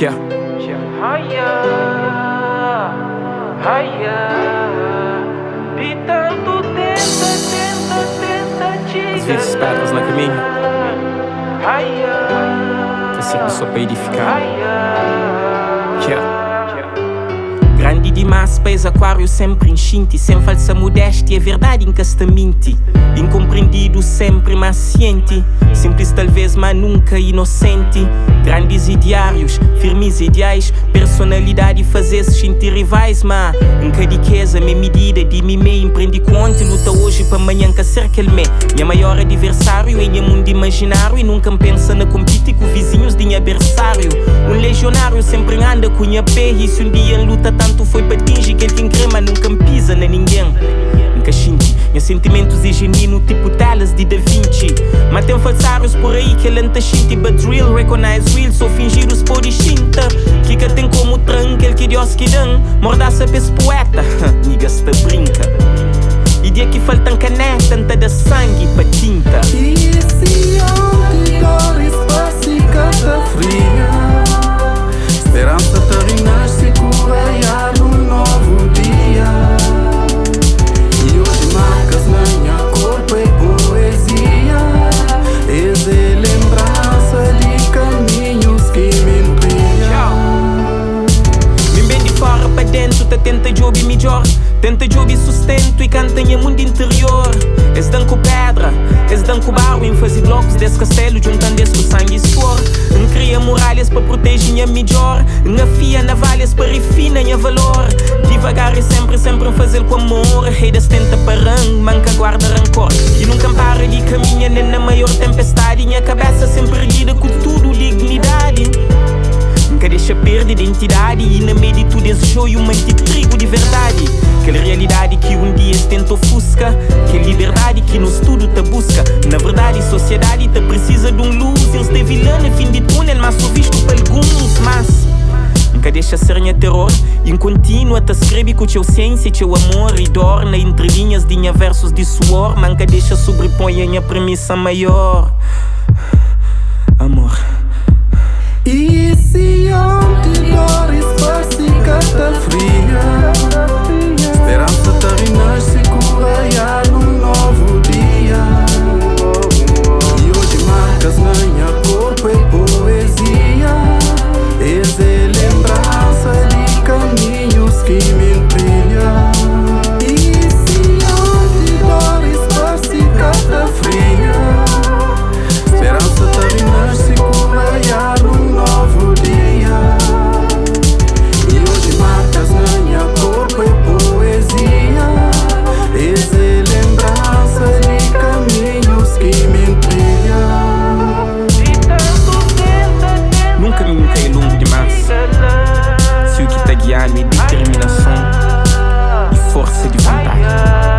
Yeah. De tanto tenta Às vezes pedras no caminho, tá sempre só para edificar. Yeah. Grande demais, pés aquário sempre enchente, sem falsa modéstia, é verdade incastamente. Incompreendido sempre, mas ciente, simples talvez, mas nunca inocente. Grandes ideários, firmes ideais, personalidade fazer-se sentir rivais, mas nunca riqueza, minha medida de mim me empreende conta, luta hoje para amanhã que acerca ele me. Minha maior adversário em meu mundo imaginário e nunca pensa na competir com vizinhos de adversário. Um legionário sempre anda com minha pé e se um dia em luta tanto foi para atingir que ele tem crema nunca pisa na ninguém. Nunca xinte, meus sentimentos é genuíno tipo telas de Da Vinci. Mas tem falsários por aí que ele não xinte, but real, recognize real, só fingir os pode xinta. Que tem como tranca, ele que Deus que dão, mordaça para esse poeta, niggas te brinca. E dia que faltam caneta, tanta de sangue para tinta. E esse outdoor espaço e cata fria, esperança te renasce, correia num novo dia. E hoje marcas na minha corpo e poesia, é lembrança de caminhos que me brilham. Me bem de fora para dentro, tá tenta job melhor, tenta job sustento e canta em mundo interior. Es dan com pedra, es dan com barro, em fazer blocos desse castelo, juntando esse com sangue e suor. Cria muralhas para proteger minha melhor, afia navalhas para refinar minha valor. Devagar e sempre fazer com amor. Rei das tenta parando, manca guarda rancor. E nunca para de caminhar nem na maior tempestade. Minha cabeça sempre erguida com tudo dignidade. Nunca deixa perder identidade e na meio de tudo esse joio mante trigo de verdade. Aquela realidade que um dia se tenta ofusca, que liberdade que nos tudo te busca. Na verdade, sociedade te precisa de luz. Eles de vilã no fim de túnel, mas só visto por alguns. Mas nunca deixa ser minha terror e continua te escrever com teu ciência, teu amor e dor. Na entrelinhas de minha versos de suor, nunca deixa sobrepõe a minha premissa maior. Amor. E se outdoor espaço e cata fria, esperança te renasce, correia num novo dia. E hoje marcas na minha corpo e poesia, é lembrança de caminhos que me brilham. E se outdoor espaço e cata fria, esperança te renasce, correia num novo dia. E hoje marcas na minha corpo e poesia, é lembrança de caminhos que me brilham. Nunca me é longo demais. Se o que tá guiando é determinação e força de vontade.